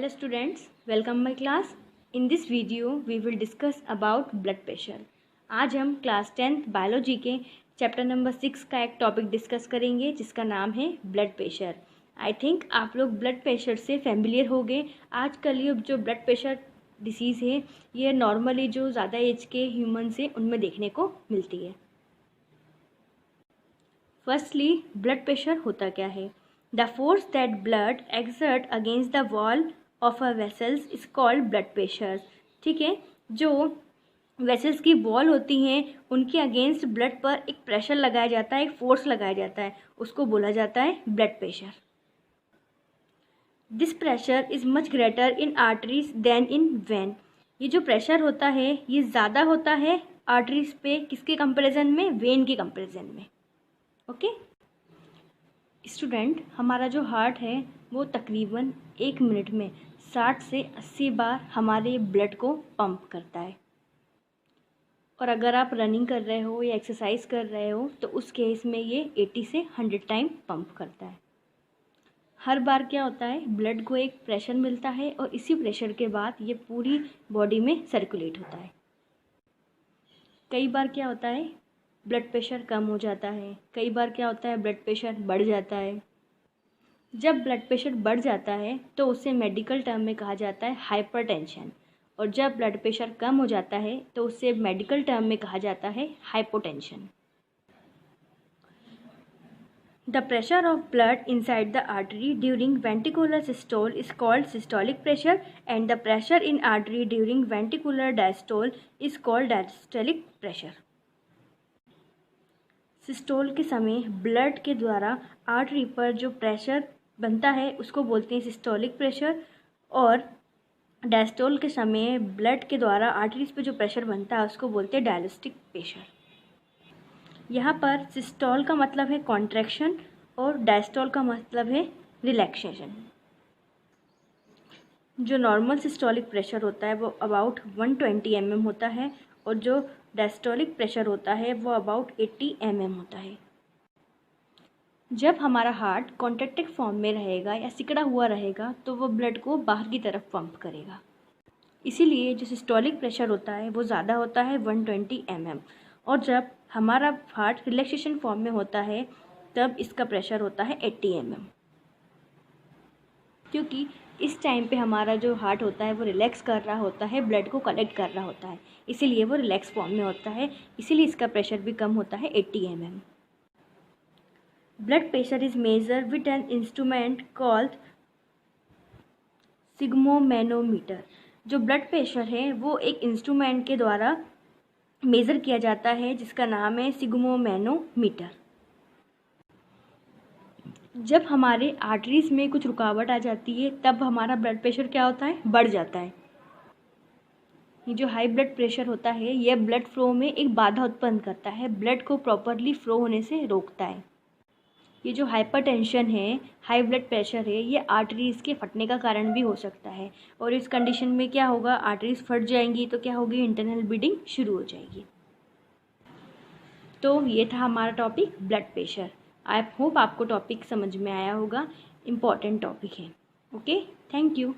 Hello students, welcome my class. In this video we will discuss about blood pressure. आज हम class 10th biology के chapter number 6 का एक topic discuss करेंगे जिसका नाम है ब्लड प्रेशर. आई थिंक आप लोग ब्लड प्रेशर से फैमिलियर हो गए. आजकल ये जो ब्लड प्रेशर डिसीज़ है ये नॉर्मली जो ज़्यादा एज के ह्यूमन्स हैं उनमें देखने को मिलती है. फर्स्टली ब्लड प्रेशर होता क्या है? The force that blood exert against the wall of a vessels is called blood pressure. ठीक है, जो वेसल्स की वॉल होती हैं उनके अगेंस्ट ब्लड पर एक प्रेशर लगाया जाता है, एक फोर्स लगाया जाता है, उसको बोला जाता है blood pressure. This pressure is much greater in arteries than in vein. ये जो प्रेशर होता है ये ज़्यादा होता है आर्टरीज पे, किसके कंपेरिजन में? वेन के कंपेरिजन में. ओके स्टूडेंट, हमारा जो हार्ट है वो तकरीबन 1 मिनट में 60 से 80 बार हमारे ब्लड को पंप करता है. और अगर आप रनिंग कर रहे हो या एक्सरसाइज कर रहे हो तो उस केस में ये 80 से 100 टाइम पंप करता है. हर बार क्या होता है, ब्लड को एक प्रेशर मिलता है और इसी प्रेशर के बाद ये पूरी बॉडी में सर्कुलेट होता है. कई बार क्या होता है, ब्लड प्रेशर कम हो जाता है, कई बार क्या होता है ब्लड प्रेशर बढ़ जाता है. जब ब्लड प्रेशर बढ़ जाता है तो उसे मेडिकल टर्म में कहा जाता है हाइपरटेंशन, और जब ब्लड प्रेशर कम हो जाता है तो उसे मेडिकल टर्म में कहा जाता है hypotension. The pressure of blood inside the artery during ventricular systole is called systolic pressure and the pressure in artery during ventricular diastole is called diastolic pressure. Systole के समय ब्लड के द्वारा artery पर जो प्रेशर बनता है उसको बोलते हैं सिस्टोलिक प्रेशर, और डायस्टोल के समय ब्लड के द्वारा आर्टरीज पे जो प्रेशर बनता है उसको बोलते हैं डायस्टोलिक प्रेशर. यहाँ पर सिस्टोल का मतलब है कॉन्ट्रैक्शन और डायस्टोल का मतलब है रिलैक्सेशन. जो नॉर्मल सिस्टोलिक प्रेशर होता है वो अबाउट 120 mm होता है और जो डायस्टोलिक प्रेशर होता है वो अबाउट 80 mm होता है. जब हमारा हार्ट कॉन्ट्रैक्टेड फॉर्म में रहेगा या सिकड़ा हुआ रहेगा तो वो ब्लड को बाहर की तरफ पंप करेगा. इसीलिए जो सिस्टोलिक प्रेशर होता है वो ज़्यादा होता है 120 mm, और जब हमारा हार्ट रिलैक्सेशन फॉर्म में होता है तब इसका प्रेशर होता है 80 mm. क्योंकि इस टाइम पे हमारा जो हार्ट होता है वो रिलैक्स कर रहा होता है, ब्लड को कलेक्ट कर रहा होता है, इसीलिए वो रिलैक्स फॉर्म में होता है, इसीलिए इसका प्रेशर भी कम होता है 80 mm. Blood pressure is measure with an instrument called sphygmomanometer. जो ब्लड प्रेशर है वो एक इंस्ट्रूमेंट के द्वारा मेज़र किया जाता है जिसका नाम है सिग्मोमैनोमीटर. जब हमारे आर्टरीज में कुछ रुकावट आ जाती है तब हमारा ब्लड प्रेशर क्या होता है, बढ़ जाता है. ये जो हाई ब्लड प्रेशर होता है ये ब्लड फ्लो में एक बाधा उत्पन्न करता है, ब्लड को प्रॉपरली फ्लो होने से रोकता है. ये जो हाइपरटेंशन है, हाई ब्लड प्रेशर है, ये आर्टरीज के फटने का कारण भी हो सकता है, और इस कंडीशन में क्या होगा, आर्टरीज फट जाएंगी तो क्या होगी, इंटरनल ब्लीडिंग शुरू हो जाएगी. तो ये था हमारा topic blood pressure. I hope आपको टॉपिक समझ में आया होगा, इम्पॉर्टेंट टॉपिक है. Okay, thank you.